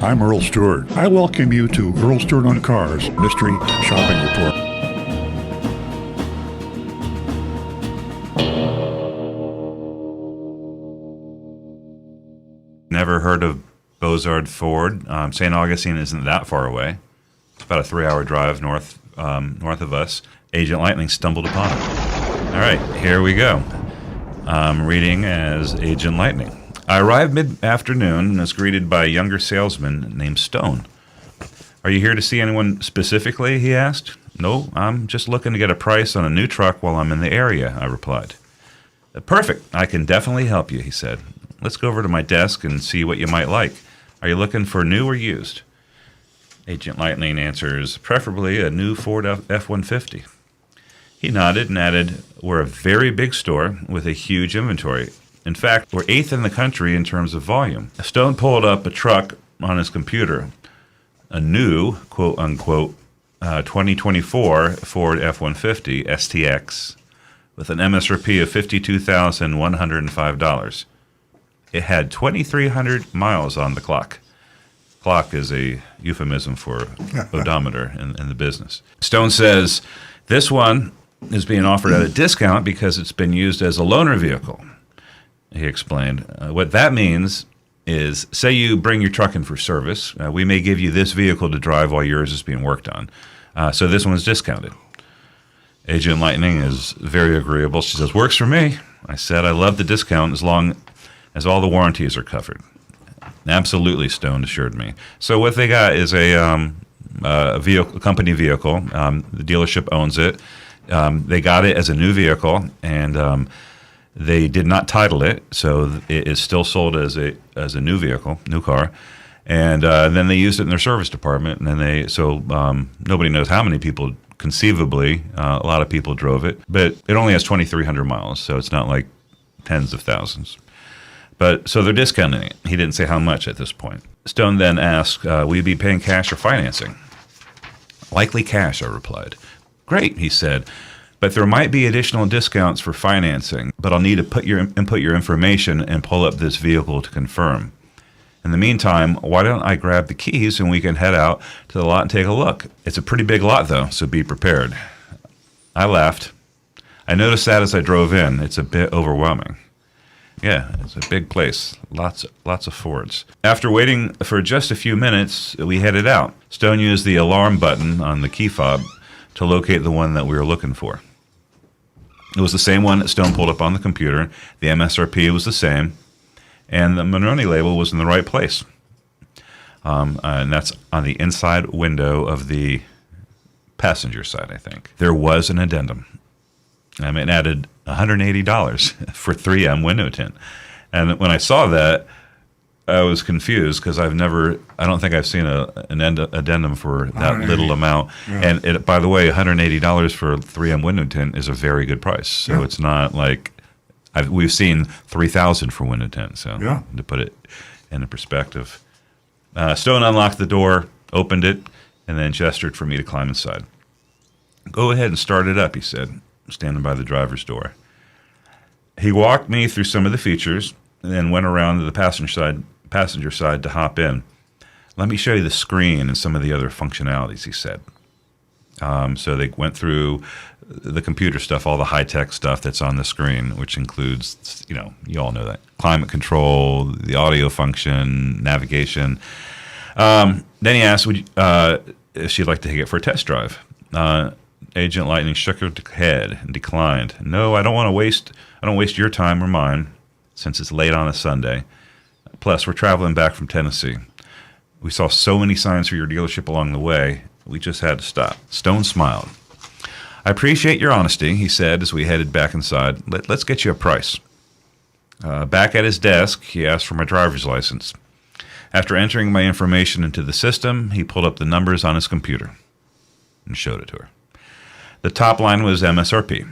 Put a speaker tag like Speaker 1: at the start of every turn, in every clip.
Speaker 1: I'm Earl Stewart. I welcome you to Earl Stewart on Cars Mystery Shopping Report.
Speaker 2: Never heard of Bozard Ford. St. Augustine isn't that far away. It's about a 3-hour drive north of us. Agent Lightning stumbled upon it. All right, here we go. I'm reading as Agent Lightning. I arrived mid-afternoon and was greeted by a younger salesman named Stone. Are you here to see anyone specifically, he asked. No, I'm just looking to get a price on a new truck while I'm in the area, I replied. Perfect, I can definitely help you, he said. Let's go over to my desk and see what you might like. Are you looking for new or used? Agent Lightning answers, preferably a new Ford F-150. He nodded and added, we're a very big store with a huge inventory. In fact, we're 8th in the country in terms of volume. Stone pulled up a truck on his computer, a new, quote-unquote, 2024 Ford F-150 STX with an MSRP of $52,105. It had 2,300 miles on the clock. Clock is a euphemism for odometer in the business. Stone says, this one is being offered at a discount because it's been used as a loaner vehicle. He explained, what that means is, say you bring your truck in for service, we may give you this vehicle to drive while yours is being worked on. So this one is discounted. Agent Lightning is very agreeable. She says, works for me. I said, I love the discount as long as all the warranties are covered. Absolutely, Stone assured me. So what they got is a company vehicle. The dealership owns it. They got it as a new vehicle, and they did not title it, so it is still sold as a new vehicle, new car. And then they used it in their service department, and then nobody knows how many people. Conceivably, a lot of people drove it, but it only has 2,300 miles, so it's not like tens of thousands. But so they're discounting it. He didn't say how much at this point. Stone then asked, will you be paying cash or financing? Likely cash, I replied. Great, he said, but there might be additional discounts for financing, but I'll need to input your information and pull up this vehicle to confirm. In the meantime, why don't I grab the keys and we can head out to the lot and take a look? It's a pretty big lot, though, so be prepared. I laughed. I noticed that as I drove in. It's a bit overwhelming. Yeah, it's a big place. Lots of Fords. After waiting for just a few minutes, we headed out. Stone used the alarm button on the key fob to locate the one that we were looking for. It was the same one that Stone pulled up on the computer. The MSRP was the same, and the Monroney label was in the right place. And that's on the inside window of the passenger side, I think. There was an addendum. It added $180 for 3M window tint. And when I saw that, I was confused because I don't think I've seen an addendum for that little amount. Yeah. And by the way, $180 for 3M window tint is a very good price. So It's not like we've seen $3,000 for window tint. So to put it into perspective, Stone unlocked the door, opened it, and then gestured for me to climb inside. Go ahead and start it up, he said, standing by the driver's door. He walked me through some of the features and then went around to the passenger side to hop in. Let me show you the screen and some of the other functionalities, he said. So they went through the computer stuff, all the high-tech stuff that's on the screen, which includes, you all know that, climate control, the audio function, navigation. Then he asked if she'd like to take it for a test drive. Agent Lightning shook her head and declined. No, I don't waste your time or mine, since it's late on a Sunday. Plus, we're traveling back from Tennessee. We saw so many signs for your dealership along the way, we just had to stop. Stone smiled. I appreciate your honesty, he said as we headed back inside. Let's get you a price. Back at his desk, he asked for my driver's license. After entering my information into the system, he pulled up the numbers on his computer and showed it to her. The top line was MSRP,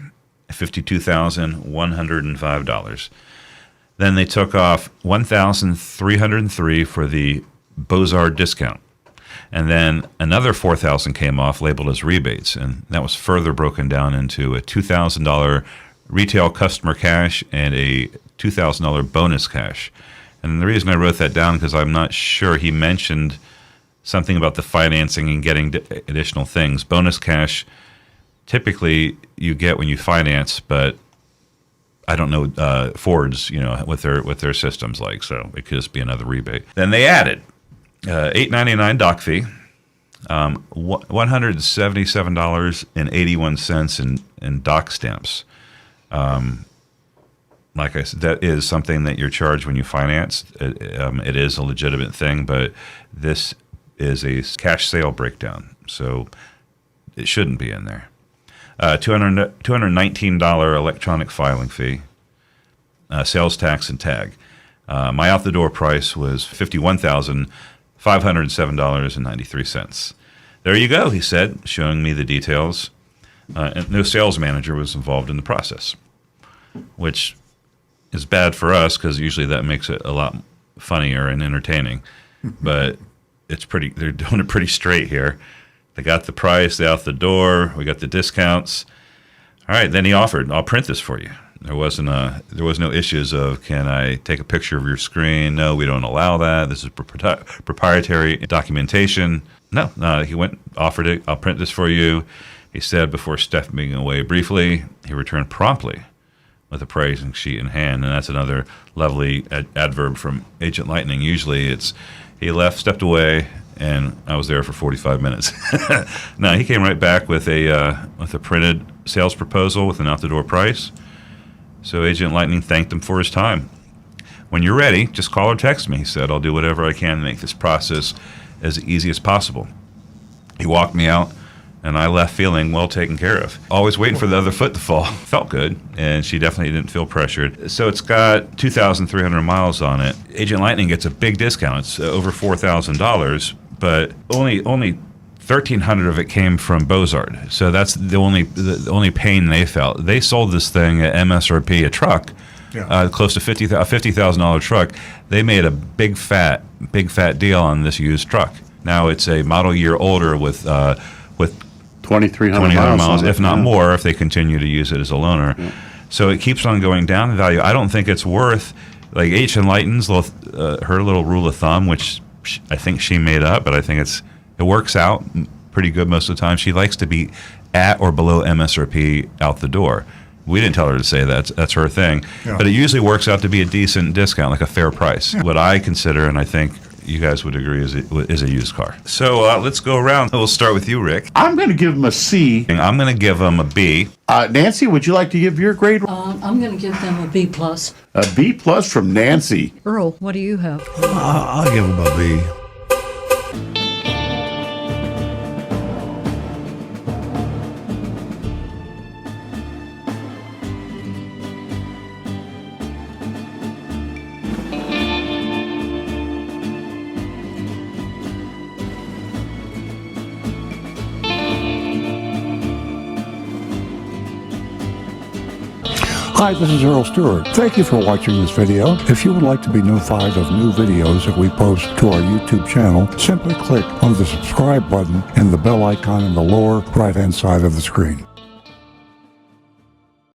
Speaker 2: $52,105. Then they took off $1,303 for the Bozard discount. And then another $4,000 came off, labeled as rebates, and that was further broken down into a $2,000 retail customer cash and a $2,000 bonus cash. And the reason I wrote that down because I'm not sure he mentioned something about the financing and getting additional things. Bonus cash, typically you get when you finance, but I don't know Ford's, what their systems like. So it could just be another rebate. Then they added $8.99 dock fee, $177.81 in dock stamps. Like I said, that is something that you're charged when you finance. It is a legitimate thing, but this is a cash sale breakdown, so it shouldn't be in there. $219 electronic filing fee, sales tax and tag. My out-the-door price was $51,507.93. There you go, he said, showing me the details. And no sales manager was involved in the process, which is bad for us because usually that makes it a lot funnier and entertaining. But they're doing it pretty straight here. They got the price, they out the door, we got the discounts. All right, then he offered, I'll print this for you. There was no issues of, can I take a picture of your screen? No, we don't allow that. This is proprietary documentation. No, he offered it. I'll print this for you. He said before stepping away briefly, he returned promptly with a pricing sheet in hand. And that's another lovely adverb from Agent Lightning. Usually it's, he left, stepped away, and I was there for 45 minutes. No, he came right back with a printed sales proposal with an out-the-door price. So Agent Lightning thanked him for his time. When you're ready, just call or text me, he said. I'll do whatever I can to make this process as easy as possible. He walked me out, and I left feeling well taken care of. Always waiting for the other foot to fall. Felt good, and she definitely didn't feel pressured. So it's got 2,300 miles on it. Agent Lightning gets a big discount. It's over $4,000, but only 1,300 of it came from Bozard. So that's the only pain they felt. They sold this thing at MSRP, a truck, close to $50,000 truck. They made a big fat deal on this used truck. Now it's a model year older with
Speaker 3: 2,300 miles,
Speaker 2: if not more, if they continue to use it as a loaner. Yeah. So it keeps on going down in value. I don't think it's worth, like H and Lightning's her little rule of thumb, which I think she made up, but I think it works out pretty good most of the time. She likes to be at or below MSRP out the door. We didn't tell her to say that. That's her thing. Yeah. But it usually works out to be a decent discount, like a fair price. Yeah. What I consider, and I think you guys would agree, is a used car. So let's go around. We'll start with you, Rick.
Speaker 3: I'm going to give him a C.
Speaker 2: I'm going to give him a B.
Speaker 3: Nancy, would you like to give your grade?
Speaker 4: I'm going to give them a B+.
Speaker 3: A B+ from Nancy.
Speaker 4: Earl, what do you have?
Speaker 1: I'll give him a B. Hi, this is Earl Stewart. Thank you for watching this video. If you would like to be notified of new videos that we post to our YouTube channel, simply click on the subscribe button and the bell icon in the lower right-hand side of the screen.